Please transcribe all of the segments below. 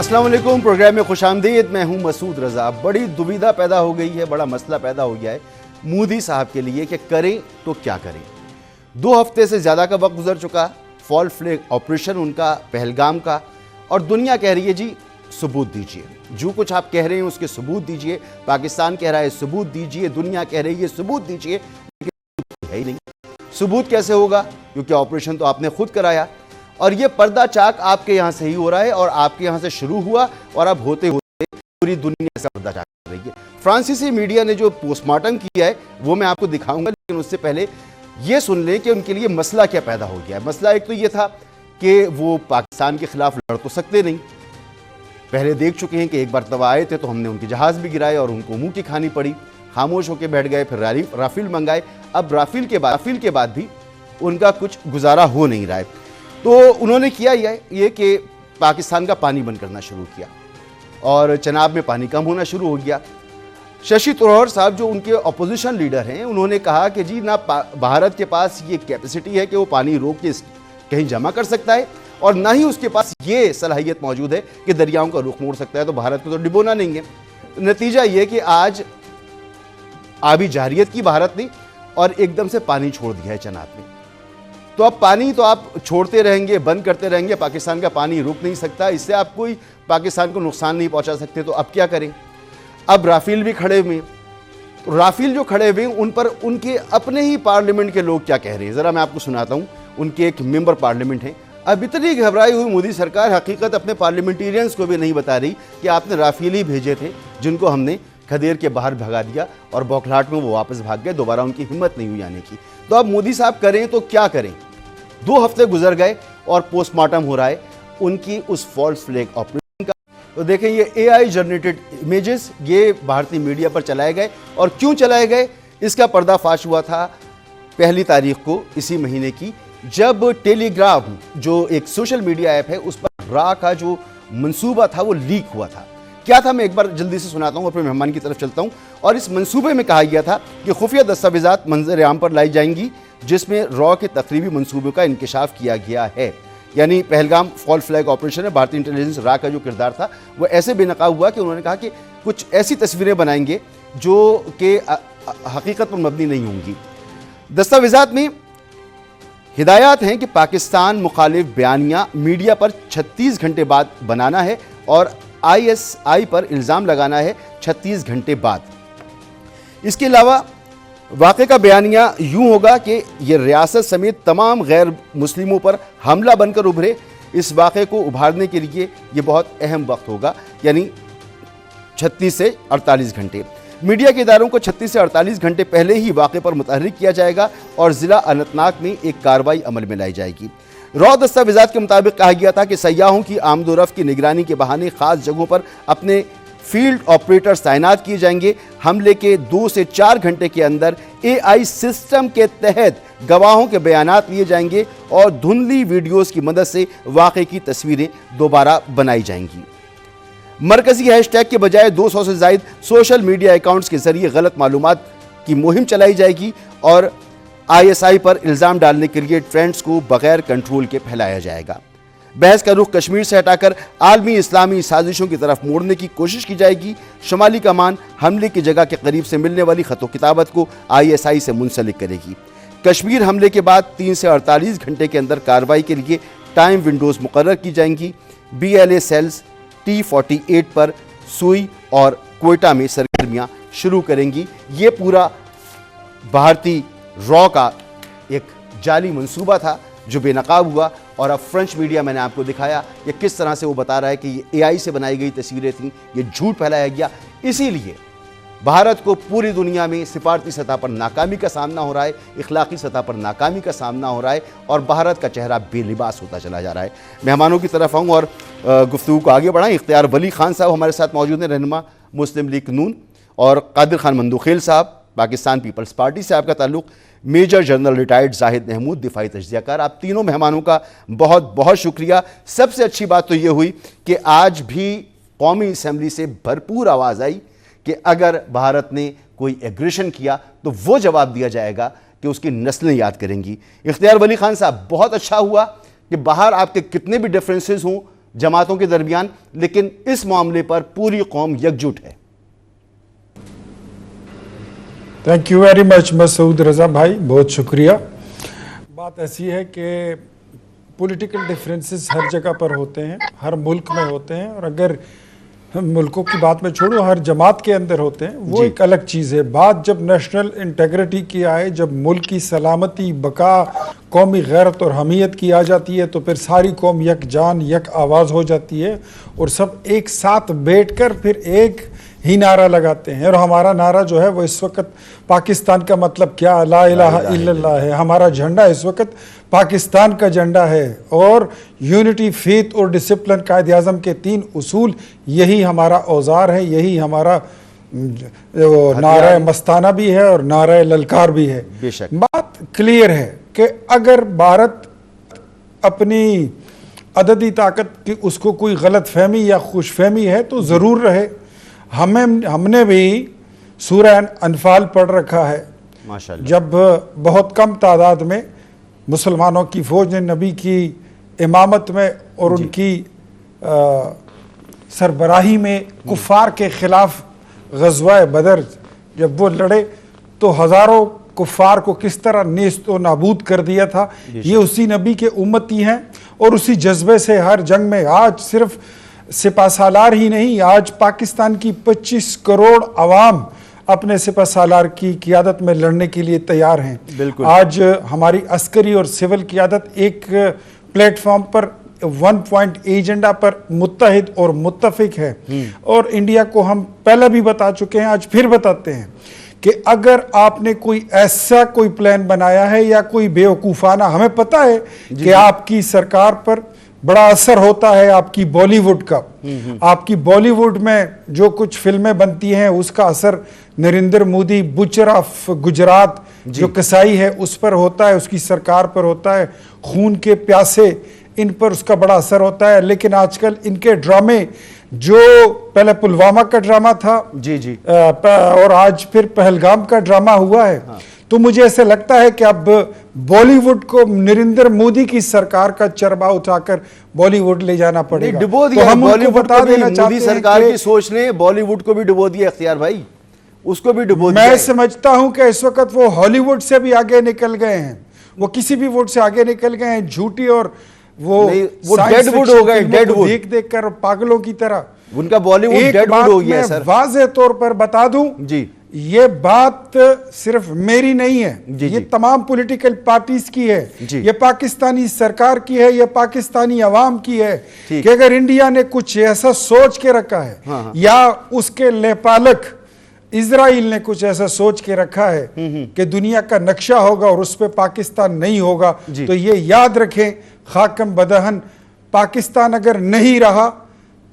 अस्सलाम वालेकुम। प्रोग्राम में खुशामदीद। मैं हूं मसूद रजा। बड़ी दुविधा पैदा हो गई है, बड़ा मसला पैदा हो गया है मोदी साहब के लिए कि करें तो क्या करें। 2 हफ्ते से ज़्यादा का वक्त गुजर चुका। फॉल फ्लैग ऑपरेशन उनका पहलगाम का, और दुनिया कह रही है जी सबूत दीजिए, जो कुछ आप कह रहे हैं उसके सबूत दीजिए। पाकिस्तान कह रहा है सबूत दीजिए, दुनिया कह रही है सबूत दीजिए, लेकिन है ही नहीं। सबूत कैसे होगा, क्योंकि ऑपरेशन तो आपने खुद कराया, और ये पर्दा चाक आपके यहाँ से ही हो रहा है, और आपके यहाँ से शुरू हुआ और अब होते होते पूरी दुनिया से पर्दा चाक कर रही है। फ्रांसीसी मीडिया ने जो पोस्टमार्टम किया है वो मैं आपको दिखाऊंगा, लेकिन उससे पहले ये सुन लें कि उनके लिए मसला क्या पैदा हो गया है। मसला एक तो ये था कि वो पाकिस्तान के खिलाफ लड़ तो सकते नहीं। पहले देख चुके हैं कि एक बार तवा आए थे तो हमने उनके जहाज़ भी गिराए और उनको मुंह की खानी पड़ी, खामोश होकर बैठ गए। फिर राफेल मंगाए, अब राफेल के बाद भी उनका कुछ गुजारा हो नहीं रहा है। तो उन्होंने किया ये कि पाकिस्तान का पानी बंद करना शुरू किया, और चनाब में पानी कम होना शुरू हो गया। शशि थरूर साहब जो उनके अपोजिशन लीडर हैं, उन्होंने कहा कि जी ना भारत के पास ये कैपेसिटी है कि वो पानी रोक के कहीं जमा कर सकता है, और ना ही उसके पास ये सलाहियत मौजूद है कि दरियाओं का रुख मोड़ सकता है। तो भारत को तो डिबोना नहीं है। नतीजा ये कि आज आबी जारियत की भारत ने और एकदम से पानी छोड़ दिया है चनाब में। तो अब पानी तो आप छोड़ते रहेंगे, बंद करते रहेंगे, पाकिस्तान का पानी रुक नहीं सकता, इससे आप कोई पाकिस्तान को नुकसान नहीं पहुंचा सकते। तो अब क्या करें। अब राफेल भी खड़े हुए, राफेल जो खड़े हुए उन पर उनके अपने ही पार्लियामेंट के लोग क्या कह रहे हैं, ज़रा मैं आपको सुनाता हूँ। उनके एक मेंबर पार्लियामेंट हैं। अब इतनी घबराई हुई मोदी सरकार हकीकत अपने पार्लियामेंटेरियंस को भी नहीं बता रही कि आपने राफेल ही भेजे थे, जिनको हमने खदेर के बाहर भगा दिया, और बौखलाहट में वो वापस भाग गए। दोबारा उनकी हिम्मत नहीं हुई आने की। तो अब मोदी साहब करें तो क्या करें। 2 हफ्ते गुजर गए और पोस्टमार्टम हो रहा है उनकी उस फॉल्स फ्लैग ऑपरेशन का। तो देखें, ये AI जनरेटेड इमेजेस ये भारतीय मीडिया पर चलाए गए, और क्यों चलाए गए इसका पर्दाफाश हुआ था 1 तारीख को इसी महीने की, जब टेलीग्राम जो एक सोशल मीडिया ऐप है उस पर रा का जो मंसूबा था वो लीक हुआ था। क्या था, मैं एक बार जल्दी से सुनाता हूँ और फिर मेहमान की तरफ चलता हूँ। और इस मंसूबे में कहा गया था कि खुफिया दस्तावेजात मंजर आम पर लाई जाएंगी, जिसमें रॉ के तकरीबी मंसूबे का इंकशाफ किया गया है। यानी पहलगाम फॉल फ्लैग ऑपरेशन में भारतीय इंटेलिजेंस रा का जो किरदार था वो ऐसे बेनकाब हुआ कि उन्होंने कहा कि कुछ ऐसी तस्वीरें बनाएंगे जो कि हकीकत पर मबनी नहीं होंगी। दस्तावेजात में हिदायत हैं कि पाकिस्तान मुखालिफ बयानिया मीडिया पर 36 घंटे बाद बनाना है, और ISI पर इल्ज़ाम लगाना है 36 घंटे बाद। इसके अलावा वाक़े का बयानिया यूं होगा कि यह रियासत समेत तमाम गैर मुस्लिमों पर हमला बनकर उभरे। इस वाक़े को उभारने के लिए यह बहुत अहम वक्त होगा, यानी 36 से 48 घंटे। मीडिया के इदारों को 36 से 48 घंटे पहले ही वाक़े पर मुतहर्रिक किया जाएगा, और ज़िला अनंतनाग में एक कार्रवाई अमल में लाई जाएगी। रॉ दस्तावेजात के मुताबिक कहा गया था कि सयाहों की आमदोरफ्त की निगरानी के बहाने खास जगहों पर अपने फील्ड ऑपरेटर्स तैनात किए जाएंगे। हमले के 2 से 4 घंटे के अंदर AI सिस्टम के तहत गवाहों के बयानात लिए जाएंगे, और धुंधली वीडियोस की मदद से वाक़े की तस्वीरें दोबारा बनाई जाएंगी। मरकजी हैशटैग के बजाय 200 से ज़ायद सोशल मीडिया अकाउंट्स के जरिए गलत मालूमात की मुहिम चलाई जाएगी, और ISI पर इल्ज़ाम डालने के लिए ट्रेंड्स को बगैर कंट्रोल के फैलाया जाएगा। बहस का रुख कश्मीर से हटाकर आलमी इस्लामी साजिशों की तरफ मोड़ने की कोशिश की जाएगी। शुमाली कमान हमले की जगह के करीब से मिलने वाली खतो किताबत को ISI से मुंसलिक करेगी। कश्मीर हमले के बाद 3 से 48 घंटे के अंदर कार्रवाई के लिए टाइम विंडोज़ मुकर्रर की जाएंगी। BLA सेल्स T48 पर सुई और क्वेटा में सरगर्मियाँ शुरू करेंगी। ये पूरा भारतीय रॉ का एक जाली मंसूबा था जो बेनकाब हुआ, और अब फ्रेंच मीडिया मैंने आपको दिखाया कि किस तरह से वो बता रहा है कि ये AI से बनाई गई तस्वीरें थीं, ये झूठ फैलाया गया। इसीलिए भारत को पूरी दुनिया में सिफारती सतह पर नाकामी का सामना हो रहा है, इखलाकी सतह पर नाकामी का सामना हो रहा है, और भारत का चेहरा बेलिबास होता चला जा रहा है। मेहमानों की तरफ आऊँ और गुफ्तगू को आगे बढ़ाएं। इख्तियार वली खान साहब हमारे साथ मौजूद हैं, रहनुमा मुस्लिम लीग नून, और कादिर खान मंदूखेल साहब पाकिस्तान पीपल्स पार्टी से आपका ताल्लुक़, major general retired Zahid Mahmood दिफाई तज्ज़ियाकार। आप तीनों मेहमानों का बहुत बहुत शुक्रिया। सबसे अच्छी बात तो ये हुई कि आज भी कौमी असम्बली से भरपूर आवाज़ आई कि अगर भारत ने कोई एग्रेशन किया तो वो जवाब दिया जाएगा कि उसकी नस्लें याद करेंगी। इख्तियार वली खान साहब, बहुत अच्छा हुआ कि बाहर आपके कितने भी डिफरेंसेस हों, जमातों के दरमियान, लेकिन इस मामले पर पूरी कौम एकजुट है। Thank you very much Masood Raza भाई, बहुत शुक्रिया। बात ऐसी है कि पॉलिटिकल डिफरेंसेस हर जगह पर होते हैं, हर मुल्क में होते हैं, और अगर मुल्कों की बात में छोड़ो हर जमात के अंदर होते हैं, वो एक अलग चीज़ है। बात जब नेशनल इंटेग्रिटी की आए, जब मुल्क की सलामती, बका, कौमी गैरत और हमीयत की आ जाती है, तो फिर सारी कौम यक जान यक आवाज़ हो जाती है और सब एक साथ बैठकर फिर एक ही नारा लगाते हैं। और हमारा नारा जो है वो इस वक्त पाकिस्तान का मतलब क्या, ला इलाहा इल्लल्लाह है। हमारा झंडा इस वक्त पाकिस्तान का झंडा है, और यूनिटी, फेथ और डिसिप्लिन कायद आज़म के 3 उसूल, यही हमारा औजार है, यही हमारा नारा मस्ताना भी है और नारा ललकार भी है। बात क्लियर है कि अगर भारत अपनी अददी ताकत की उसको कोई गलत फहमी या खुशफहमी है तो ज़रूर रहे। हमने भी सूरह अनफाल पढ़ रखा है, माशाअल्लाह, जब बहुत कम तादाद में मुसलमानों की फ़ौज ने नबी की इमामत में और उनकी सरबराही में कुफ़ार के ख़िलाफ़ ग़ज़वा बदर जब वो लड़े तो हज़ारों कुफ़ार को किस तरह नेस्त व नाबूद कर दिया था। ये उसी नबी के उम्मती हैं और उसी जज्बे से हर जंग में, आज सिर्फ सिपा सालार ही नहीं, आज पाकिस्तान की 25 करोड़ आवाम अपने सिपा सालार की क़ियादत में लड़ने के लिए तैयार हैं। आज हमारी अस्करी और सिविल क़ियादत एक प्लेटफॉर्म पर 1 पॉइंट एजेंडा पर मुत्तहिद और मुत्तफिक है। और इंडिया को हम पहले भी बता चुके हैं, आज फिर बताते हैं कि अगर आपने कोई ऐसा कोई प्लान बनाया है या कोई बेवकूफ़ाना, हमें पता है कि आपकी सरकार पर बड़ा असर होता है आपकी बॉलीवुड का, आपकी बॉलीवुड में जो कुछ फिल्में बनती हैं उसका असर नरेंद्र मोदी, बुचर ऑफ गुजरात जो कसाई है उस पर होता है, उसकी सरकार पर होता है, खून के प्यासे इन पर उसका बड़ा असर होता है। लेकिन आजकल इनके ड्रामे, जो पहले पुलवामा का ड्रामा था और आज फिर पहलगाम का ड्रामा हुआ है, तो मुझे ऐसे लगता है कि अब बॉलीवुड को नरेंद्र मोदी की सरकार का चरबा उठाकर बॉलीवुड ले जाना पड़ेगा। डुबो दिया, तो हम बॉलीवुड बता देना चाहते हैं, मोदी सरकार की सोच ने बॉलीवुड को भी डुबो दिया, अख्तियार भाई, उसको भी डुबो दिया। मैं समझता हूं कि इस वक्त वो हॉलीवुड से भी आगे निकल गए हैं, वो किसी भी वुड से आगे निकल गए हैं। झूठी और वो डेडवुड हो गए, डेडवुड देख देख कर पागलों की तरह उनका बॉलीवुड डेडवुड हो गया सर। वाज़ेह तौर पर बता दूं जी, ये बात सिर्फ मेरी नहीं है, ये तमाम पॉलिटिकल पार्टीज की है, ये पाकिस्तानी सरकार की है, ये पाकिस्तानी अवाम की है कि अगर इंडिया ने कुछ ऐसा सोच के रखा है या उसके लेपालक इजराइल ने कुछ ऐसा सोच के रखा है कि दुनिया का नक्शा होगा और उस पर पाकिस्तान नहीं होगा, तो ये याद रखें, खाकम बदहन, पाकिस्तान अगर नहीं रहा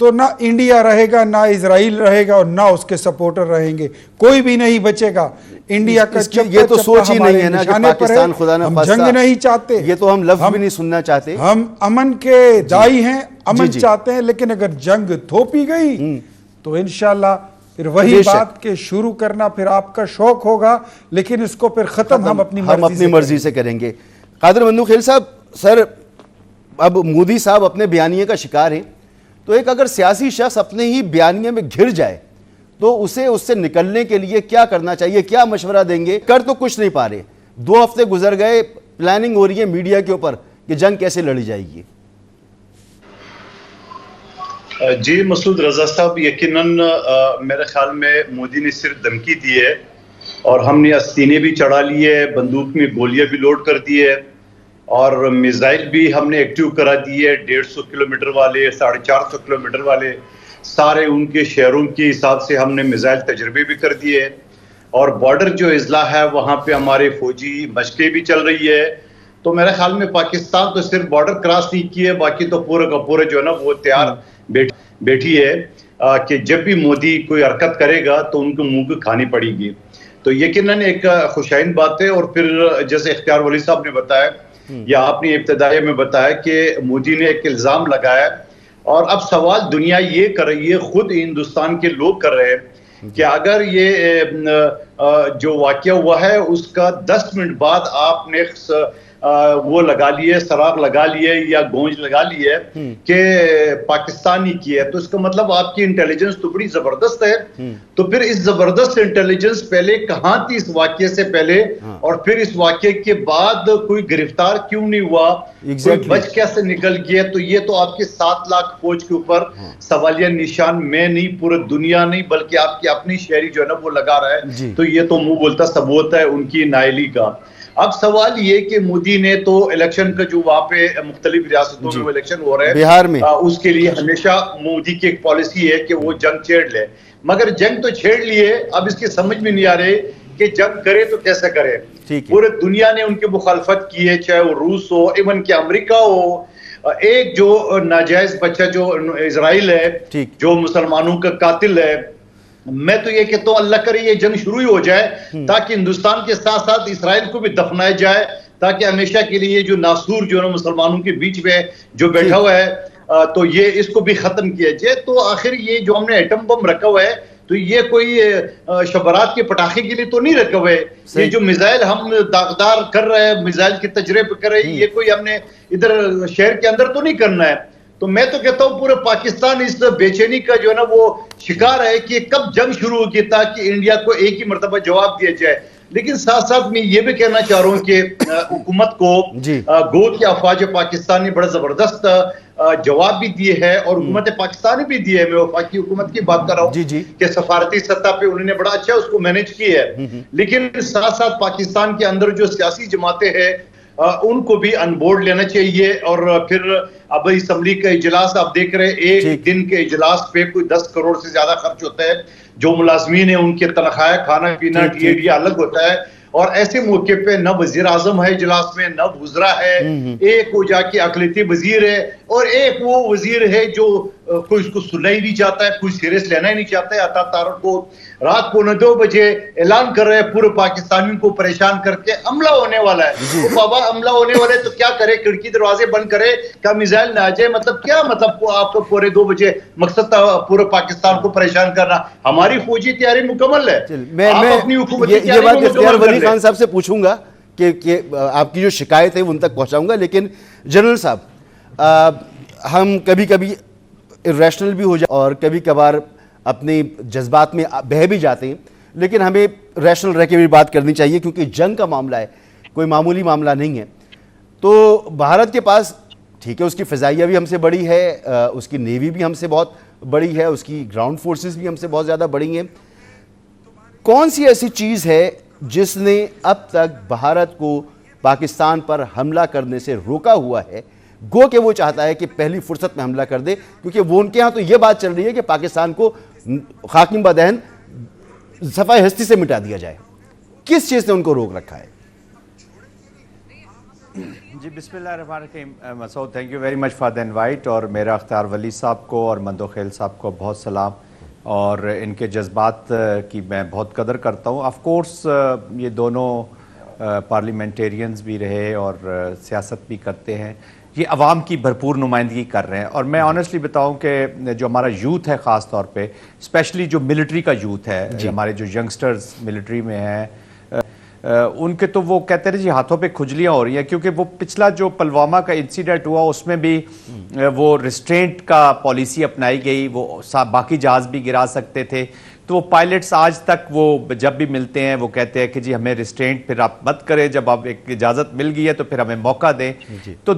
तो ना इंडिया रहेगा, ना इजराइल रहेगा और ना उसके सपोर्टर रहेंगे, कोई भी नहीं बचेगा। इंडिया का ये तो सोच ही नहीं है ना कि पाकिस्तान खुदा न खास्ता, जंग नहीं चाहते, ये तो हम लफ्ज भी नहीं सुनना चाहते। हम अमन के दाई हैं, अमन चाहते हैं, लेकिन अगर जंग थोपी गई तो इंशाल्लाह फिर वही बात के शुरू करना फिर आपका शौक होगा, लेकिन इसको फिर खत्म हम अपनी मर्जी से करेंगे। कादिर बंदूखेल साहब, सर अब मोदी साहब अपने बयानिए का शिकार हैं, तो एक अगर सियासी शख्स अपने ही बयानिए में घिर जाए तो उसे उससे निकलने के लिए क्या करना चाहिए, क्या मशवरा देंगे? कर तो कुछ नहीं पा रहे, 2 हफ्ते गुजर गए, प्लानिंग हो रही है मीडिया के ऊपर कि जंग कैसे लड़ी जाएगी। जी मसूद रजा साहब, यकीनन मेरे ख्याल में मोदी ने सिर्फ धमकी दी है और हमने अस्तीने भी चढ़ा लिए है, बंदूक में गोलियां भी लोड कर दी है और मिसाइल भी हमने एक्टिव करा दिए, 150 किलोमीटर वाले, 450 किलोमीटर वाले, सारे उनके शहरों के हिसाब से हमने मिसाइल तजर्बे भी कर दिए और बॉर्डर जो इजला है वहाँ पे हमारे फौजी मशकें भी चल रही है। तो मेरे ख्याल में पाकिस्तान तो सिर्फ बॉर्डर क्रॉस नहीं किए, बाकी तो पूरे का पूरे जो है ना वो तैयार बैठी है कि जब भी मोदी कोई हरकत करेगा तो उनको मुंह की खानी पड़ेगी। तो यकीनन एक खुशाइन बात है। और फिर जैसे इख्तियार वली साहब ने बताया या आपने इब्तिदाई में बताया कि मोदी ने एक इल्ज़ाम लगाया और अब सवाल दुनिया ये कर रही है, खुद हिंदुस्तान के लोग कर रहे हैं कि अगर ये जो वाकया हुआ है उसका 10 मिनट बाद आपने वो लगा लिए, सराग लगा लिए या गोंज लगा लिए कि पाकिस्तान ही की है, तो इसका मतलब आपकी इंटेलिजेंस तो बड़ी जबरदस्त है। तो फिर इस जबरदस्त इंटेलिजेंस पहले कहां थी इस वाकये से पहले, और फिर इस वाकये के बाद कोई गिरफ्तार क्यों नहीं हुआ, कोई बच कैसे निकल गया? तो ये तो आपके 7 लाख फौज के ऊपर सवालिया निशान मैं नहीं, पूरी दुनिया नहीं, बल्कि आपकी अपनी शहरी जो है ना वो लगा रहा है। तो ये तो मुंह बोलता सबूत है उनकी नाइली का। अब सवाल ये कि मोदी ने तो इलेक्शन का जो वहां पे मुख्तलिफ रियासतों में इलेक्शन हो रहे हैं बिहार में, उसके लिए हमेशा मोदी की एक पॉलिसी है कि वो जंग छेड़ ले, मगर जंग तो छेड़ लिए, अब इसकी समझ में नहीं आ रहे कि जंग करे तो कैसे करे। पूरे दुनिया ने उनकी मुखालफत की है, चाहे वो रूस हो, इवन कि अमेरिका हो। एक जो नाजायज बच्चा जो इजराइल है, जो मुसलमानों का कातिल है, मैं तो ये कहता हूं अल्लाह करे ये जंग शुरू ही हो जाए, ताकि हिंदुस्तान के साथ साथ इसराइल को भी दफनाया जाए, ताकि हमेशा के लिए जो नासूर जो है मुसलमानों के बीच में जो बैठा हुआ है, तो ये इसको भी खत्म किया जाए। तो आखिर ये जो हमने एटम बम रखा हुआ है, तो ये कोई शबरात के पटाखे के लिए तो नहीं रखा हुआ है। ये जो मिसाइल हम दागदार कर रहे हैं, मिसाइल के तजर्बे कर रहे हैं, ये कोई हमने इधर शहर के अंदर तो नहीं करना है। तो मैं तो कहता हूं पूरे पाकिस्तान इस बेचैनी का जो है ना वो शिकार है कि कब जंग शुरू होगी, ताकि इंडिया को एक ही मर्तबा जवाब दिया जाए। लेकिन साथ साथ मैं ये भी कहना चाह रहा हूं कि हुकूमत को गोद के अफवाज पाकिस्तान ने बड़ा जबरदस्त जवाब भी दिए है, और हुकूमत पाकिस्तान ने भी दिए है। मैं वफाकी हुकूमत की बात कर रहा हूँ कि सफारती सतह पे उन्होंने बड़ा अच्छा उसको मैनेज किया है। लेकिन साथ साथ पाकिस्तान के अंदर जो सियासी जमातें हैं उनको भी अनबोर्ड लेना चाहिए। और फिर अब असम्बली का इजलास आप देख रहे हैं, एक दिन के इजलास पे कोई 10 करोड़ से ज्यादा खर्च होता है। जो मुलाजमीन है उनके तनख्वाह, खाना पीना, DAD अलग होता है, और ऐसे मौके पे न वजीर आजम है इजलास में, न वुज़रा है, एक वो जाके अकलियती वजीर है, और एक वो वजीर है जो कोई उसको सुनना ही नहीं चाहता है, कोई सीरियस लेना ही नहीं चाहता है। अता तारक को रात 2:15 बजे ऐलान कर रहे हैं पूरे पाकिस्तानियों को परेशान करके हमला होने वाला है। तो बाबा हमला होने वाले तो क्या करे, खिड़की दरवाजे बंद करे, क्या मिसाइल ना आ जाए? मतलब क्या मतलब आपको पूरे 2 बजे मकसद था पूरे पाकिस्तान को परेशान करना? हमारी फौजी तैयारी मुकम्मल है। मैं अपनी हुकूमती तैयारी खान साहब से पूछूंगा कि आपकी जो शिकायत है वो उन तक पहुंचाऊंगा। लेकिन जनरल साहब, हम कभी कभी इरेशनल भी हो जाए और कभी कभार अपने जज्बात में बह भी जाते हैं, लेकिन हमें रैशनल रह के भी बात करनी चाहिए, क्योंकि जंग का मामला है, कोई मामूली मामला नहीं है। तो भारत के पास ठीक है, उसकी फ़िज़ाइया भी हमसे बड़ी है, उसकी नेवी भी हमसे बहुत बड़ी है, उसकी ग्राउंड फोर्सेस भी हमसे बहुत ज़्यादा बड़ी हैं। कौन सी ऐसी चीज़ है जिसने अब तक भारत को पाकिस्तान पर हमला करने से रोका हुआ है? गो के वो चाहता है कि पहली फुर्सत में हमला कर दे, क्योंकि वो उनके यहाँ तो ये बात चल रही है कि पाकिस्तान को खाकिम बदहन सफाई हस्ती से मिटा दिया जाए। किस चीज़ ने उनको रोक रखा है? जी बिस्मिल्लाहिर्रहमानिर्रहीम। Masood, thank you very much for the invite, और मेरा अख्तार वली साहब को और मंदोखेल साहब को बहुत सलाम, और इनके जज्बात की मैं बहुत कदर करता हूँ। ऑफ कोर्स ये दोनों पार्लियामेंटेरियंस भी रहे और सियासत भी करते हैं, ये अवाम की भरपूर नुमाइंदगी कर रहे हैं। और मैं ऑनेस्टली बताऊं कि जो हमारा यूथ है, ख़ास तौर पे स्पेशली जो मिलिट्री का यूथ है, हमारे जो यंगस्टर्स मिलिट्री में हैं, उनके तो वो कहते हैं जी हाथों पे खुजलियाँ हो रही हैं, क्योंकि वो पिछला जो पुलवामा का इंसिडेंट हुआ उसमें भी वो रिस्ट्रेंट का पॉलिसी अपनाई गई, वो बाकी जहाज़ भी गिरा सकते थे। तो वो पायलट्स आज तक वो जब भी मिलते हैं वो कहते हैं कि जी हमें रिस्ट्रेंट फिर आप मत करें, जब आप एक इजाज़त मिल गई है तो फिर हमें मौका दें। तो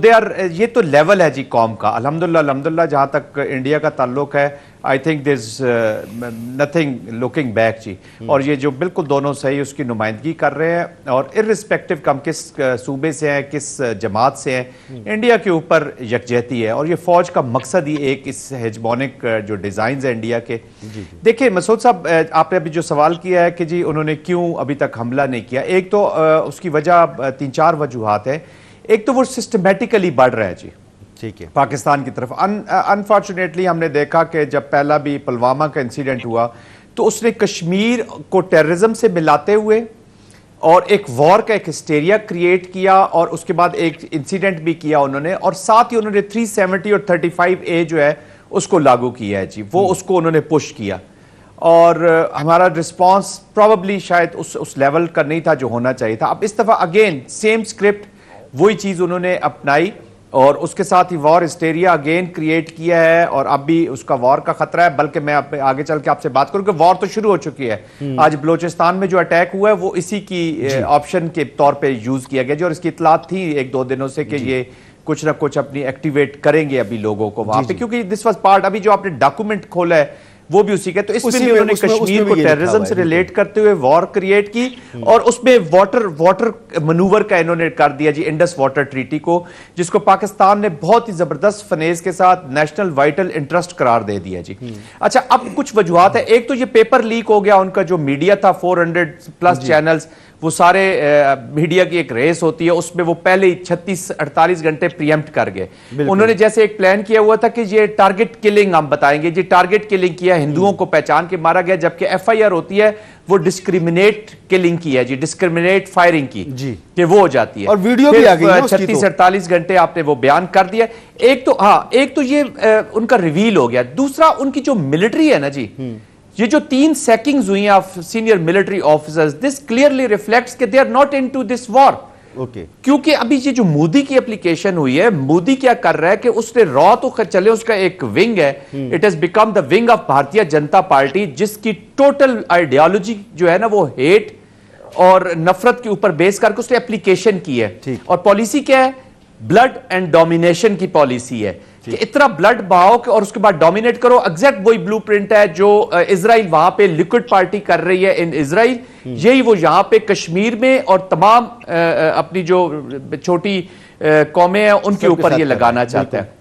ये तो लेवल है जी कौम का। अल्हम्दुलिल्लाह जहाँ तक इंडिया का ताल्लुक है, I think this nothing looking back जी। और ये जो बिल्कुल दोनों सही उसकी नुमाइंदगी कर रहे हैं, और इर्रिस्पेक्टिव हम किस सूबे से हैं, किस जमात से हैं, इंडिया के ऊपर यकजहती है। और ये फ़ौज का मकसद ही एक इस हेजमोनिक जो डिज़ाइन है इंडिया के। देखिए मसूद साहब, आपने अभी जो सवाल किया है कि जी उन्होंने क्यों अभी तक हमला नहीं किया, एक तो उसकी वजह 3-4 वजूहात है। एक तो वो सिस्टमेटिकली बढ़ रहा है जी, ठीक है, पाकिस्तान की तरफ। अनफॉर्चुनेटली हमने देखा कि जब पहला भी पुलवामा का इंसिडेंट हुआ तो उसने कश्मीर को टेररिज्म से मिलाते हुए और एक वॉर का एक हिस्टेरिया क्रिएट किया, और उसके बाद एक इंसिडेंट भी किया उन्होंने, और साथ ही उन्होंने 370 और 35A जो है उसको लागू किया है जी, वो उसको उन्होंने पुश किया। और हमारा रिस्पांस प्रॉबली शायद उस लेवल का नहीं था जो होना चाहिए था। अब इस दफ़ा अगेन सेम स्क्रिप्ट वही चीज उन्होंने अपनाई और उसके साथ ही वॉर हिस्टेरिया अगेन क्रिएट किया है और अब भी उसका वॉर का खतरा है। बल्कि मैं आगे चल के आपसे बात करूं कि वॉर तो शुरू हो चुकी है। आज बलोचिस्तान में जो अटैक हुआ है वो इसी की ऑप्शन के तौर पे यूज किया गया जी, और इसकी इतलात थी 1-2 दिनों से कि ये कुछ ना कुछ अपनी एक्टिवेट करेंगे अभी लोगों को वहां पे, क्योंकि दिस वाज पार्ट, अभी जो आपने डॉक्यूमेंट खोला है वो भी उसी का। तो इसमें भी उन्होंने कश्मीर को टेररिज्म से रिलेट करते हुए वॉर क्रिएट की और उसमें वाटर मनूवर का इन्होंने कर दिया जी, इंडस वाटर ट्रीटी को, जिसको पाकिस्तान ने बहुत ही जबरदस्त फनेज के साथ नेशनल वाइटल इंटरेस्ट करार दे दिया जी। अच्छा, अब कुछ वजूहात है। एक तो ये पेपर लीक हो गया, उनका जो मीडिया था 400+ चैनल्स, वो सारे मीडिया की एक रेस होती है, उसमें वो पहले ही 36-48 घंटे प्रीएम्प्ट कर गए। उन्होंने जैसे एक प्लान किया हुआ था कि ये टारगेट किलिंग हम बताएंगे जी, टारगेट किलिंग किया, हिंदुओं को पहचान के मारा गया, जबकि एफआईआर होती है वो डिस्क्रिमिनेट किलिंग की है जी, डिस्क्रिमिनेट फायरिंग की जी, कि वो हो जाती है। और वीडियो भी आ गई 36-48 घंटे आपने वो बयान कर दिया। एक तो ये उनका रिवील हो गया। दूसरा, उनकी जो मिलिट्री है ना जी, ये जो 3 सैकिंग्स हुई हैं of senior military officers, this clearly reflects कि they are not into this war. क्योंकि अभी ये जो मोदी की एप्लीकेशन हुई है, मोदी क्या कर रहा है कि उसने रॉ तो चले, उसका एक विंग है, it has become the wing of Bharatiya Janata party, जिसकी टोटल आइडियोलॉजी जो है ना वो हेट और नफरत के ऊपर बेस करके उसने एप्लीकेशन की है। और पॉलिसी क्या है? ब्लड एंड डोमिनेशन की पॉलिसी है कि इतना ब्लड बहाओ और उसके बाद डोमिनेट करो। एग्जैक्ट वही ब्लूप्रिंट है जो इजराइल वहां पे लिक्विड पार्टी कर रही है इन इजराइल, यही वो यहां पे कश्मीर में और तमाम अपनी जो छोटी कौमें हैं उनके ऊपर ये लगाना चाहता है।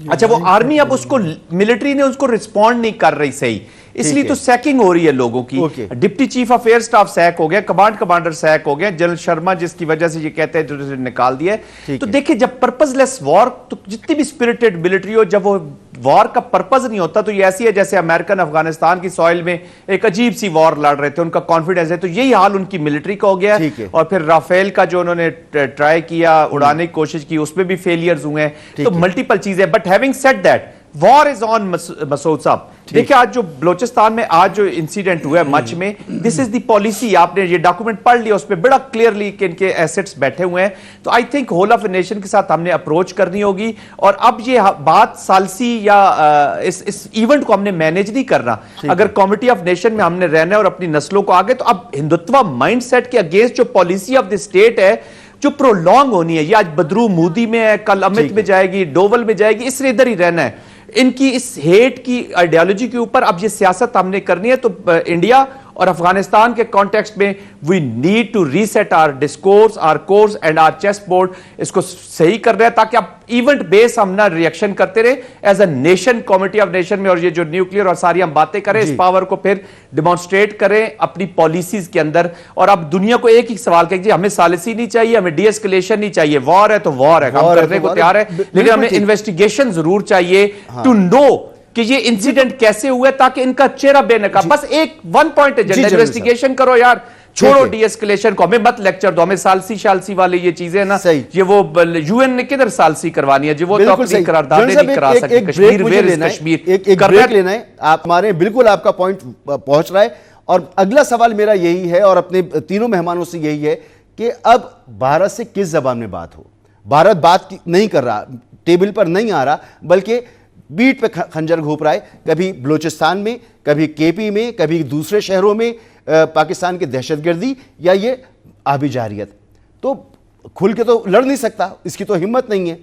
अच्छा, वो आर्मी अब उसको, मिलिट्री ने उसको रिस्पॉन्ड नहीं कर रही सही, इसलिए तो सैकिंग हो रही है लोगों की। Deputy chief of air staff sack हो गया, कमांडर सैक हो गया, जनरल शर्मा जिसकी वजह से ये कहते हैं जो निकाल दिया। तो देखिए, जब पर्पसलेस वॉर, तो जितनी भी स्पिरिटेड मिलिट्री हो, जब वो वॉर का पर्पस नहीं होता तो ये ऐसी है जैसे अमेरिकन अफगानिस्तान की सॉइल में एक अजीब सी वॉर लड़ रहे थे, उनका कॉन्फिडेंस है। तो यही हाल उनकी मिलिट्री का हो गया। और फिर राफेल का जो उन्होंने ट्राई किया, उड़ाने की कोशिश की, उसमें भी फेलियर्स हुए हैं। तो मल्टीपल चीजें। But having said that, war is on Masood साहब। देखिए, आज जो बलोचिस्तान में आज जो इंसिडेंट हुआ है मच में, दिस इज द पॉलिसी। आपने ये डॉक्यूमेंट पढ़ लिया, उसमें बड़ा क्लियरली कि इनके एसेट्स बैठे हुए हैं। तो I think whole of nation के साथ हमने अप्रोच करनी होगी। और अब ये बात सालसी या इस इवेंट को हमने मैनेज नहीं करना। अगर कमिटी ऑफ नेशन में हमने रहना है और अपनी नस्लों को आगे, तो अब हिंदुत्व माइंडसेट के अगेंस्ट जो पॉलिसी ऑफ द स्टेट है जो प्रोलॉन्ग होनी है, ये आज बदरू मोदी में है, कल अमित में जाएगी, डोवल में जाएगी, इसलिए इधर ही रहना है। इनकी इस हेट की आइडियोलॉजी के ऊपर अब ये सियासत हमने करनी है। तो इंडिया और अफगानिस्तान के कॉन्टेक्स्ट में we need to reset our discourse, our course and our chess board. इसको सही कर रहे हैं ताकि आप इवेंट बेस हम ना रिएक्शन करते रहे as a nation, committee of nation में। और ये जो न्यूक्लियर और सारी हम बातें करें, इस पावर को फिर डिमॉन्स्ट्रेट करें अपनी पॉलिसीज के अंदर। और अब दुनिया को एक ही सवाल कीजिए, हमें सालिसी नहीं चाहिए, हमें डीएस्केलेशन नहीं चाहिए। वॉर है तो वॉर है, हम करने को तैयार है, लेकिन हमें इन्वेस्टिगेशन जरूर चाहिए टू नो कि ये इंसिडेंट कैसे हुए, ताकि इनका चेहरा बेनकाब। बस एक 1 पॉइंट एजेंडा, इन्वेस्टिगेशन करो यार, छोड़ो डीएस्केलेशन को, हमें मत लेक्चर दो, हमें सालसी वाली ये चीजें ना, ये वो यूएन ने किधर सालसी करवानी है जी, वो तो अपनी करारदादें नहीं करा सकती। कश्मीर वेयर इज कश्मीर, एक ब्रेक लेना है। आप हमारे बिल्कुल आपका पॉइंट पहुंच रहा है। और अगला सवाल मेरा यही है और अपने तीनों मेहमानों से यही है कि अब भारत से किस जबान में बात हो। भारत बात नहीं कर रहा, टेबल पर नहीं आ रहा, बल्कि बीट पे खंजर घोंप रहा है। कभी बलूचिस्तान में, कभी केपी में, कभी दूसरे शहरों में पाकिस्तान की दहशतगर्दी या ये आबिजारियत। तो खुल के तो लड़ नहीं सकता, इसकी तो हिम्मत नहीं है।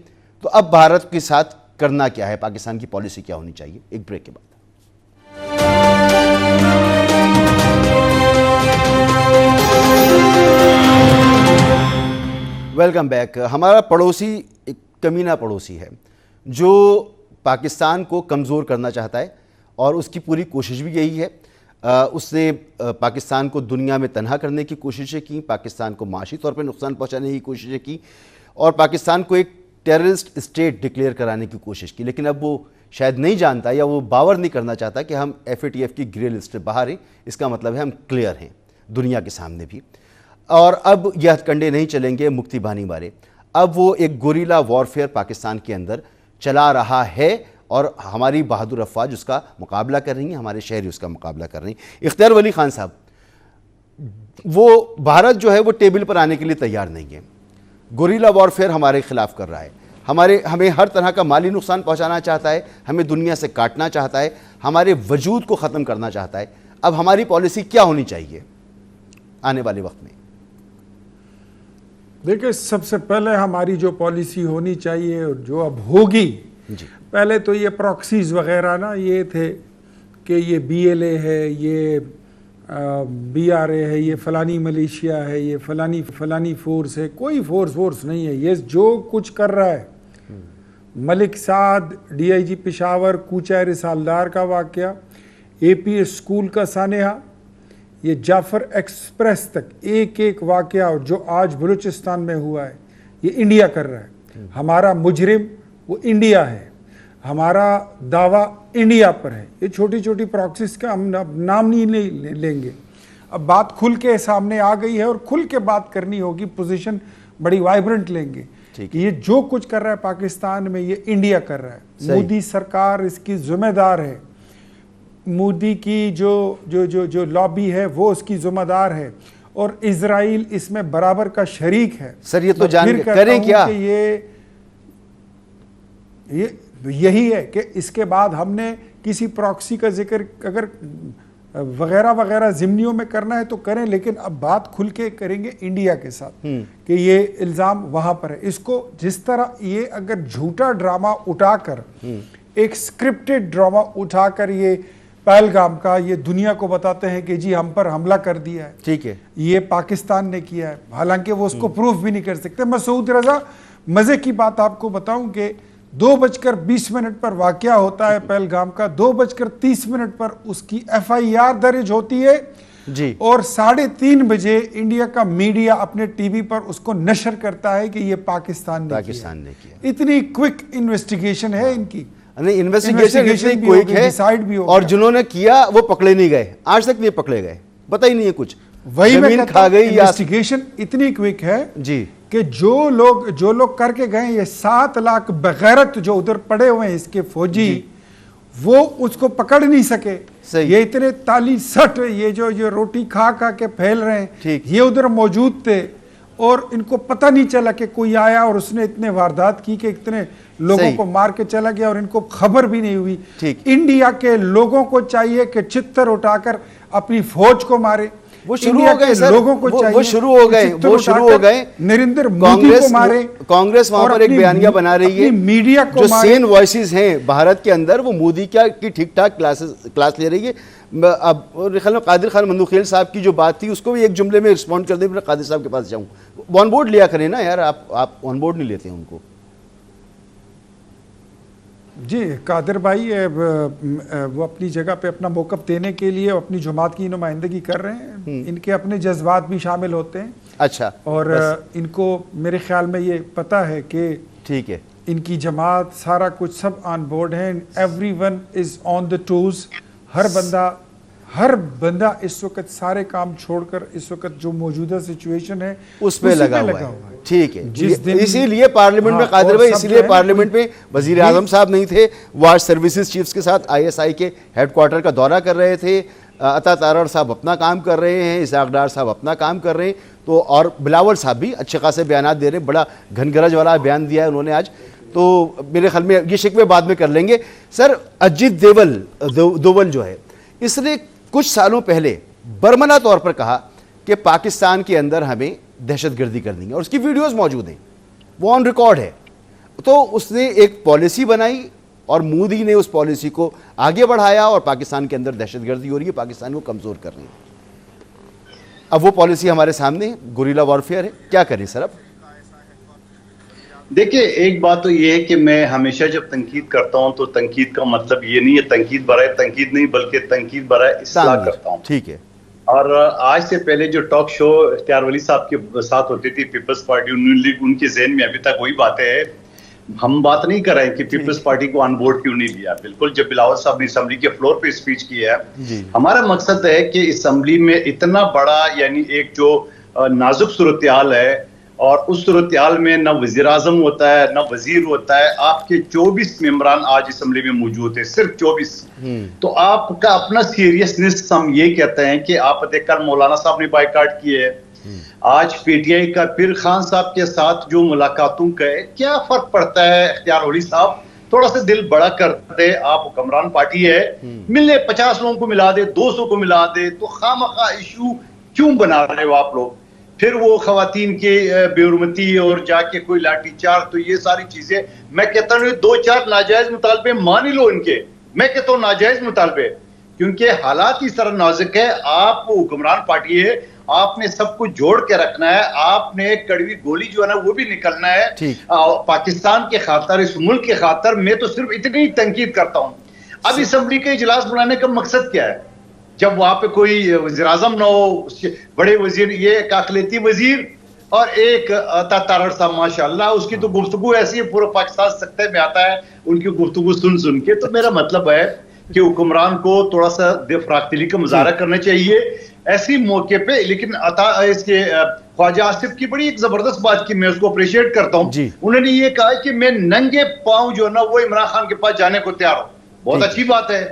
तो अब भारत के साथ करना क्या है, पाकिस्तान की पॉलिसी क्या होनी चाहिए? एक ब्रेक के बाद। Welcome back. हमारा पड़ोसी एक कमीना पड़ोसी है जो पाकिस्तान को कमज़ोर करना चाहता है और उसकी पूरी कोशिश भी यही है। उसने पाकिस्तान को दुनिया में तन्हा करने की कोशिशें की, पाकिस्तान को माशी तौर पर नुकसान पहुंचाने की कोशिशें की और पाकिस्तान को एक टेररिस्ट स्टेट डिक्लेयर कराने की कोशिश की। लेकिन अब वो शायद नहीं जानता या वो बावर नहीं करना चाहता कि हम FATF की ग्रे लिस्ट से बाहर हैं। इसका मतलब है हम क्लियर हैं दुनिया के सामने भी। और अब यह हथकंडे नहीं चलेंगे मुक्ति बानी मारे। अब वो एक गोरिल्ला वॉरफेयर पाकिस्तान के अंदर चला रहा है और हमारी बहादुर अफवाज उसका मुकाबला कर रही हैं, हमारे शहरी उसका मुकाबला कर रही हैं। इख्तियार वली खान साहब, वो भारत जो है वो टेबल पर आने के लिए तैयार नहीं है। गुरिल्ला वॉरफेयर हमारे खिलाफ कर रहा है, हमें हर तरह का माली नुकसान पहुंचाना चाहता है, हमें दुनिया से काटना चाहता है, हमारे वजूद को ख़त्म करना चाहता है। अब हमारी पॉलिसी क्या होनी चाहिए आने वाले वक्त में? देखिए, सबसे पहले हमारी जो पॉलिसी होनी चाहिए और जो अब होगी, पहले तो ये प्रॉक्सीज वगैरह ना ये थे कि ये BLA है, ये BRA है, ये फलानी मलेशिया है, ये फलानी फोर्स है। कोई फोर्स नहीं है। ये जो कुछ कर रहा है, मलिक साद, DIG पेशावर, कूचा रिसालदार का वाकया, AP स्कूल का सानेहा, ये जाफर एक्सप्रेस तक एक एक वाकया जो आज बलूचिस्तान में हुआ है, ये इंडिया कर रहा है। हमारा मुजरिम वो इंडिया है, हमारा दावा इंडिया पर है। ये छोटी छोटी प्रॉक्सीज का हम नाम नहीं लेंगे। अब बात खुल के सामने आ गई है और खुल के बात करनी होगी, पोजीशन बड़ी वाइब्रेंट लेंगे कि ये जो कुछ कर रहा है पाकिस्तान में, ये इंडिया कर रहा है। मोदी सरकार इसकी जिम्मेदार है। मोदी की जो लॉबी है वो उसकी जिम्मेदार है, और इजराइल इसमें बराबर का शरीक है। सर ये तो जान करें क्या? ये यही है कि इसके बाद हमने किसी प्रॉक्सी का जिक्र अगर वगैरह जिमनियों में करना है तो करें, लेकिन अब बात खुल के करेंगे इंडिया के साथ कि ये इल्जाम वहां पर है। इसको जिस तरह ये अगर झूठा ड्रामा उठाकर, एक स्क्रिप्टेड ड्रामा उठाकर ये पहलगाम का ये दुनिया को बताते हैं कि जी हम पर हमला कर दिया है, ठीक है, ये पाकिस्तान ने किया है, हालांकि वो उसको प्रूफ भी नहीं कर सकते। मसूद रजा, मजे की बात आपको बताऊं कि 2:20 पर वाकया होता है पहलगाम का, 2:30 पर उसकी FIR दर्ज होती है जी, और 3:30 बजे इंडिया का मीडिया अपने टीवी पर उसको नशर करता है कि ये पाकिस्तान ने किया। इतनी क्विक इन्वेस्टिगेशन है इनकी। नहीं, इन्वेस्टिगेशन इतनी क्विक है, और जिन्होंने किया वो पकड़े नहीं गए, आज तक नहीं पकड़े गए, पता ही नहीं है कुछ। वही जमीन खा गई। इन्वेस्टिगेशन इतनी क्विक है जी कि जो लोग करके गए, ये 7 लाख बगैरत जो उधर पड़े हुए हैं इसके फौजी, वो उसको पकड़ नहीं सके। ये इतने ताली सट ये जो रोटी खा के फैल रहे हैं, ये उधर मौजूद थे और इनको पता नहीं चला कि कोई आया और उसने इतने वारदात की कि इतने लोगों को मार के चला गया और इनको खबर भी नहीं हुई। इंडिया के लोगों को चाहिए कि चित्तर उठाकर अपनी फौज को मारे। वो शुरू हो गए सर, लोगों को चाहिए वो शुरू हो गए। नरेंद्र मोदी को मारे। कांग्रेस वहां पर एक बयानिया बना रही है, मीडिया को जो सेन वॉइसेस हैं भारत के अंदर, वो मोदी की ठीक ठाक क्लास ले रही है। अब ख्याल में कादिर खान मंदोखेल साहब की जो बात थी उसको भी एक जुमले में रिस्पॉन्ड कर दे, फिर कादिर साहब के पास जाऊं। ऑन बोर्ड लिया करें ना यार, आप ऑन बोर्ड नहीं लेते उनको। जी कादिर भाई वो अपनी जगह पे अपना मौक़िफ़ देने के लिए अपनी जमात की नुमाइंदगी कर रहे हैं। इनके अपने जज्बात भी शामिल होते हैं। अच्छा, और इनको मेरे ख्याल में ये पता है कि ठीक है, इनकी जमात सारा कुछ सब ऑन बोर्ड है। Everyone is on the toes. हर बंदा इस वक्त सारे काम छोड़कर इस वक्त जो मौजूदा सिचुएशन है उस पे लगा हुआ है। ठीक है, इसीलिए पार्लियामेंट में कादिर भाई, इसीलिए पार्लियामेंट में वजीर आजम साहब नहीं थे, वो आज सर्विसेज चीफ्स के साथ ISI के हेडक्वार्टर का दौरा कर रहे थे। अता तारड़ साहब अपना काम कर रहे हैं, इसाक डार साहब अपना काम कर रहे हैं, तो और बिलावल साहब भी अच्छे खासे बयान दे रहे हैं। बड़ा घनगरज वाला बयान दिया है उन्होंने आज, तो मेरे ख्याल में ये शिकवे बाद में कर लेंगे। सर, अजीत दोवल जो है, इसने कुछ सालों पहले बरमना तौर पर कहा कि पाकिस्तान के अंदर हमें दहशतगर्दी करनी है, और उसकी वीडियोस मौजूद हैं, वो ऑन रिकॉर्ड है। तो उसने एक पॉलिसी बनाई और मोदी ने उस पॉलिसी को आगे बढ़ाया, और पाकिस्तान के अंदर दहशतगर्दी हो रही है, पाकिस्तान को कमजोर कर रही है। अब वो पॉलिसी हमारे सामने है, गुरिल्ला वॉरफेयर है, क्या करें सर? अब देखिए, एक बात तो ये है कि मैं हमेशा जब तनकीद करता हूं तो तनकीद का मतलब ये नहीं है तनकीद बराए तनकीद नहीं, बल्कि तनकीद बराए इस्लाह करता हूं। ठीक है। और आज से पहले जो टॉक शो इख्तियार वली साहब के साथ होती थी, पीपल्स पार्टी उनके जहन में अभी तक वही बातें हैं। हम बात नहीं कर रहे हैं कि पीपल्स पार्टी को ऑन बोर्ड क्यों नहीं लिया। बिल्कुल, जब बिलावल साहब ने असम्बली के फ्लोर पे स्पीच की है, हमारा मकसद है कि असम्बली में इतना बड़ा, यानी एक जो नाजुक सूरत हाल है, और उस सूरत हाल में ना वजीर आजम होता है ना वजीर होता है, आपके 24 मेंबरान आज असम्बली में मौजूद है, सिर्फ 24। तो आपका अपना सीरियसनेस हम ये कहते हैं कि आप देखकर मौलाना साहब ने बाइकाट किए है, आज पीटीआई का पीर खान साहब के साथ जो मुलाकातों का है, क्या फर्क पड़ता है? इख्तियार वली साहब थोड़ा सा दिल बड़ा कर दे, आप हुक्मरान पार्टी है, मिलने 50 लोगों को मिला दे, 200 को मिला दे, तो खामखा इशू क्यों बना रहे हो आप लोग? फिर वो खवातीन के बेरुमती और जाके कोई लाठीचार्ज, तो ये सारी चीजें मैं कहता हूँ 2-4 नाजायज मुतालबे मान ही लो इनके, मैं कहता हूँ नाजायज मुतालबे, क्योंकि हालात इस तरह नाजुक है। आप हुक्मरान पार्टी है, आपने सब कुछ जोड़ के रखना है, आपने कड़वी गोली जो है ना वो भी निकलना है पाकिस्तान के खातर, इस मुल्क के खातर। मैं तो सिर्फ इतनी ही तंकीद करता हूँ, अब असम्बली का इजलास बुलाने का मकसद क्या है? जब वहां पे कोई वज़ीर आज़म ना हो, बड़े वजीर, ये एक अक़लियती वजीर और एक अता तारड़ साहब माशाअल्लाह, उसकी तो गुफ्तगू ऐसी है पूरा पाकिस्तान सख्ते में आता है उनकी गुफ्तगू सुन सुन के। तो मेरा मतलब है कि हुक्मरान को थोड़ा सा दिफराकतली का मुजाहरा करना चाहिए ऐसी मौके पे। लेकिन इसके ख्वाजा आसिफ की बड़ी एक जबरदस्त बात की, मैं उसको अप्रिशिएट करता हूँ। उन्होंने ये कहा कि मैं नंगे पांव जो है ना वो इमरान खान के पास जाने को तैयार हूँ। बहुत अच्छी बात है।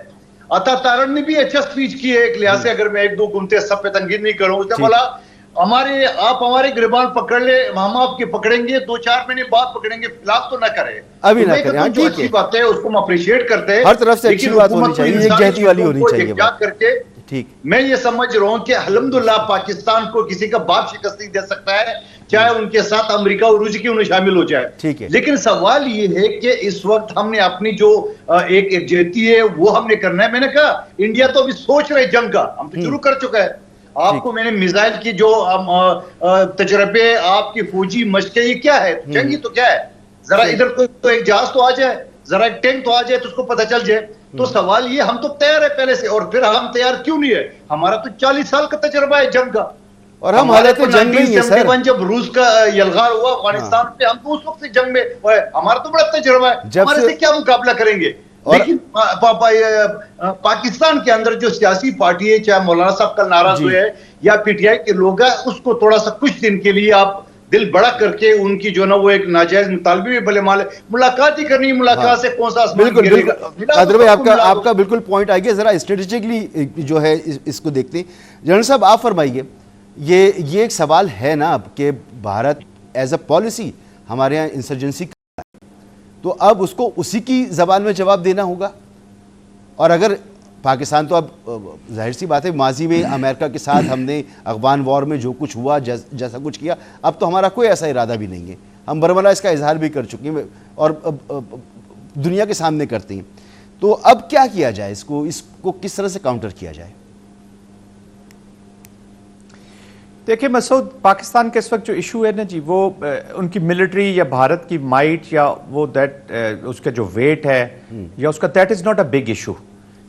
अता तारड़ ने भी अच्छा स्पीच की है एक लिहाज से, अगर मैं 1-2 घूमते सब पे तंकीद नहीं करूँ। उसने बोला आप हमारे गिरबान पकड़ ले, हम आपके पकड़ेंगे, 2-4 महीने बाद पकड़ेंगे, फिलहाल तो ना करें, अभी ना करें। जो अच्छी बात है उसको हम अप्रिशिएट करते हैं, हर तरफ से अच्छी बात होनी चाहिए, एक जहती वाली होनी चाहिए बात करके। ठीक, मैं ये समझ रहा हूं कि अल्हम्दुलिल्लाह पाकिस्तान को किसी का बाप शिकस्त नहीं दे सकता है, चाहे उनके साथ अमेरिका और रूस क्यों न शामिल हो जाए। ठीक है, लेकिन सवाल ये है कि इस वक्त हमने अपनी जो एक एकजुटती है वो हमने करना है। मैंने कहा इंडिया तो अभी सोच रहे जंग का, हम तो शुरू कर चुका है। आपको मैंने मिसाइल की जो तजर्बे, आपकी फौजी मशकें, ये क्या है? जंग ही तो क्या है? जरा इधर तो एक जहाज तो आ जाए, जरा एक टैंक तो आ जाए तो उसको पता चल जाए। तो सवाल ये, हम तो तैयार है पहले से, और फिर हम तैयार क्यों नहीं है? हमारा तो 40 साल का तजर्बा है जंग का, और हम हालत में जंग में ही है सर। जब रूस का यलगार हुआ अफगानिस्तान पे, हम तो उस वक्त से जंग में, हमारा तो बड़ा तजर्बा है, हमारे से क्या मुकाबला करेंगे? लेकिन पाकिस्तान के अंदर जो सियासी पार्टी है, चाहे मौलाना साहब कल नाराज हुए हैं या पीटीआई के लोग हैं, उसको थोड़ा सा कुछ दिन के लिए आप दिल बड़ा करके उनकी जो ना वो एक नाजायज मुतालबे में भले माले, मुलाकात ही करनी, मुलाकात से कौन सा बिल्कुल भाई आपका बिल्कुल पॉइंट आ गया। जरा स्ट्रेटेजिकली जो है इसको देखते हैं। जनरल साहब आप फरमाइए, ये एक सवाल है ना अब कि भारत एज अ पॉलिसी हमारे यहाँ इंसर्जेंसी, तो अब उसको उसी की जबान में जवाब देना होगा। और अगर पाकिस्तान तो अब जाहिर सी बात है, माजी में अमेरिका के साथ हमने अफगान वॉर में जो कुछ हुआ, जैसा कुछ किया, अब तो हमारा कोई ऐसा इरादा भी नहीं है। हम बरमला इसका इजहार भी कर चुके हैं और दुनिया के सामने करते हैं। तो अब क्या किया जाए, इसको किस तरह से काउंटर किया जाए? देखिए मसूद, पाकिस्तान के इस वक्त जो इशू है ना जी, वो उनकी मिलिट्री या भारत की माइट या वो उसका जो वेट है या उसका, that is not a big issue.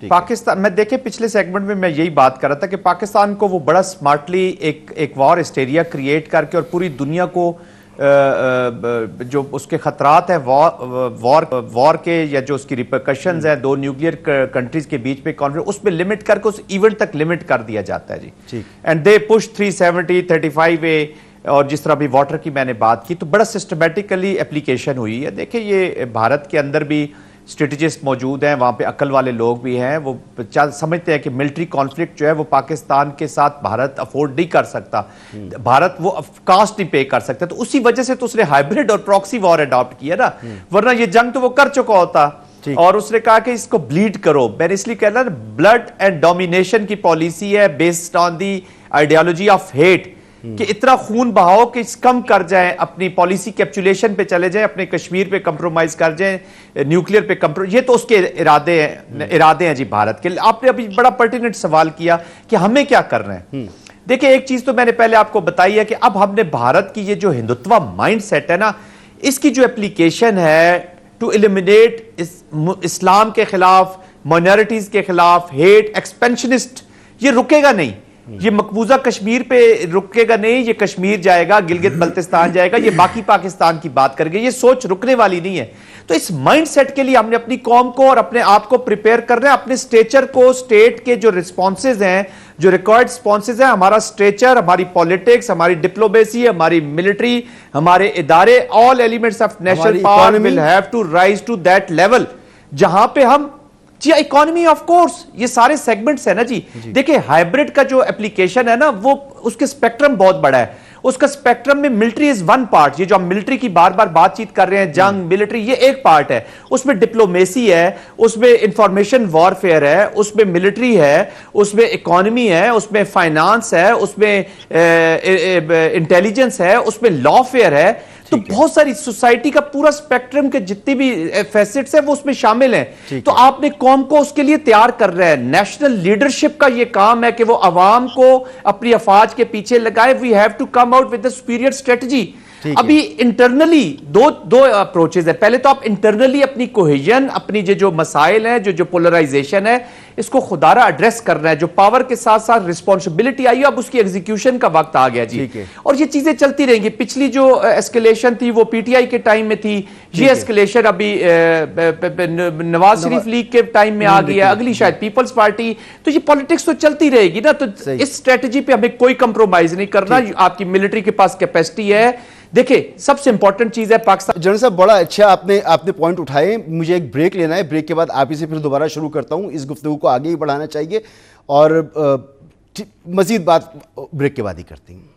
Pakistan, मैं देखे पिछले सेगमेंट में मैं यही बात कर रहा था कि पाकिस्तान को वो बड़ा स्मार्टली एक वॉर हिस्टेरिया क्रिएट करके और पूरी दुनिया को जो उसके खतरात हैं वॉर के या जो उसकी रिपरकशंस हैं, 2 न्यूक्लियर कंट्रीज के बीच में कॉन्फ्लिक्ट, उसमें लिमिट करके उस इवेंट तक लिमिट कर दिया जाता है जी। एंड दे पुश 370, 35A, और जिस तरह अभी वाटर की मैंने बात की, तो बड़ा सिस्टमेटिकली एप्लीकेशन हुई है। देखिए ये भारत के अंदर भी स्ट्रेटजिस्ट मौजूद हैं, वहाँ पे अक्ल वाले लोग भी हैं, वो समझते हैं कि मिलिट्री कॉन्फ्लिक्ट जो है वो पाकिस्तान के साथ भारत अफोर्ड नहीं कर सकता, भारत वो कास्ट नहीं पे कर सकता। तो उसी वजह से तो उसने हाइब्रिड और प्रॉक्सी वॉर अडॉप्ट किया ना, वरना ये जंग तो वो कर चुका होता। और उसने कहा कि इसको ब्लीड करो। मैंने इसलिए कह रहा ब्लड एंड डोमिनेशन की पॉलिसी है based on the ideology of hate, कि इतना खून बहाओ कि कम कर जाए, अपनी पॉलिसी कैप्चुलेशन पे चले जाए, अपने कश्मीर पे कंप्रोमाइज कर जाए, न्यूक्लियर पे कंप्रोमाइज, ये तो उसके इरादे हैं जी भारत के। आपने अभी बड़ा पर्टिनेंट सवाल किया कि हमें क्या करना है। देखिए एक चीज तो मैंने पहले आपको बताई है कि अब हमने भारत की ये जो हिंदुत्व माइंडसेट है ना, इसकी जो एप्लीकेशन है टू एलिमिनेट इस्लाम के खिलाफ, माइनॉरिटीज के खिलाफ हेट, एक्सपेंशनिस्ट, ये रुकेगा नहीं। ये मकबूजा कश्मीर पे रुकेगा नहीं, ये कश्मीर जाएगा, गिलगित बल्तिस्तान जाएगा, ये बाकी पाकिस्तान की बात करेंगे। ये सोच रुकने वाली नहीं है। तो इस माइंडसेट के लिए हमने अपनी कौम को और अपने आप को प्रिपेयर करना है, अपने स्टेचर को, स्टेट के जो रिस्पॉन्सेज हैं, जो रिक्वायर्ड रिस्पॉन्सेज हैं, हमारा स्टेचर, हमारी पॉलिटिक्स, हमारी डिप्लोमेसी, हमारी मिलिट्री, हमारे इदारे, all elements of national power will have to rise to that level, जहां पे हम जी इकोनॉमी ऑफ कोर्स, ये सारे सेगमेंट्स है ना जी। देखिए हाइब्रिड का जो एप्लीकेशन है ना, वो उसके स्पेक्ट्रम बहुत बड़ा है। उसका स्पेक्ट्रम में मिलिट्री इज वन पार्ट। ये जो हम मिलिट्री की बार बार बातचीत कर रहे हैं, जंग मिलिट्री, ये एक पार्ट है। उसमें डिप्लोमेसी है, उसमें इंफॉर्मेशन वॉरफेयर है, उसमें मिलिट्री है, उसमें इकोनॉमी है, उसमें फाइनेंस है, उसमें इंटेलिजेंस है, उसमें लॉफेयर है। तो बहुत सारी सोसाइटी का पूरा स्पेक्ट्रम के जितनी भी फैसेट्स है वो उसमें शामिल हैं। तो आपने कौम को उसके लिए तैयार कर रहे हैं। नेशनल लीडरशिप का ये काम है कि वो अवाम को अपनी अफवाज के पीछे लगाए। We have to come out with the superior strategy. अभी इंटरनली दो अप्रोचेस है। पहले तो आप इंटरनली अपनी कोहेजन, अपनी जो मसाइल हैं, जो पोलराइजेशन है, इसको खुदारा एड्रेस करना है। जो पावर के साथ साथ रिस्पॉन्सिबिलिटी आई है, अब उसकी एग्जीक्यूशन का वक्त आ गया जी। और ये चीजें चलती रहेंगी। पिछली जो एस्केलेशन थी वो पीटीआई के टाइम में थी, ये एस्केलेशन अभी नवाज शरीफ लीग के टाइम में आ गया, अगली शायद पीपल्स पार्टी। तो ये पॉलिटिक्स तो चलती रहेगी ना। तो इस स्ट्रेटजी पे हमें कोई कंप्रोमाइज नहीं करना। आपकी मिलिट्री के पास कैपेसिटी है। देखिए सबसे इंपॉर्टेंट चीज है पाकिस्तान। जनरल साहब बड़ा अच्छा आपने पॉइंट उठाए। मुझे एक ब्रेक लेना है, ब्रेक के बाद आप इसे फिर दोबारा शुरू करता हूं। इस गुफ्तगू को आगे ही बढ़ाना चाहिए और मजीद बात ब्रेक के बाद ही करते हैं।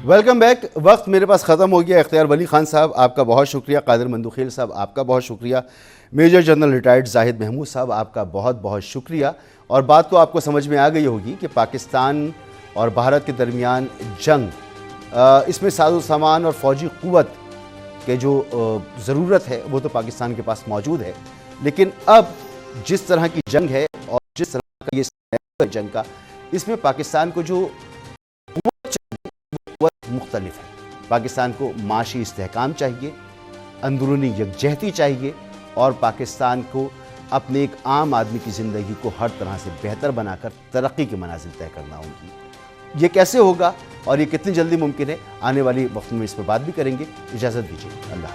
Welcome back. वक्त मेरे पास ख़त्म हो गया। इख्तियार वली खान साहब आपका बहुत शुक्रिया, कादिर मंदोखेल साहब आपका बहुत शुक्रिया, major general retired Zahid Mahmood साहब आपका बहुत बहुत शुक्रिया। और बात तो आपको समझ में आ गई होगी कि पाकिस्तान और भारत के दरमियान जंग, इसमें साजो सामान और फौजी क़ुव्वत के जो ज़रूरत है वो तो पाकिस्तान के पास मौजूद है। लेकिन अब जिस तरह की जंग है और जिस तरह का ये जंग का, इसमें पाकिस्तान को जो मुख्तलिफ है। पाकिस्तान को माशी इस्तेहकाम चाहिए, अंदरूनी यकजहती चाहिए और पाकिस्तान को अपने एक आम आदमी की ज़िंदगी को हर तरह से बेहतर बनाकर तरक्की की मनाजिल तय करना होगी। ये कैसे होगा और ये कितनी जल्दी मुमकिन है, आने वाली वक्त में इस पर बात भी करेंगे। इजाज़त दीजिए, अल्लाह।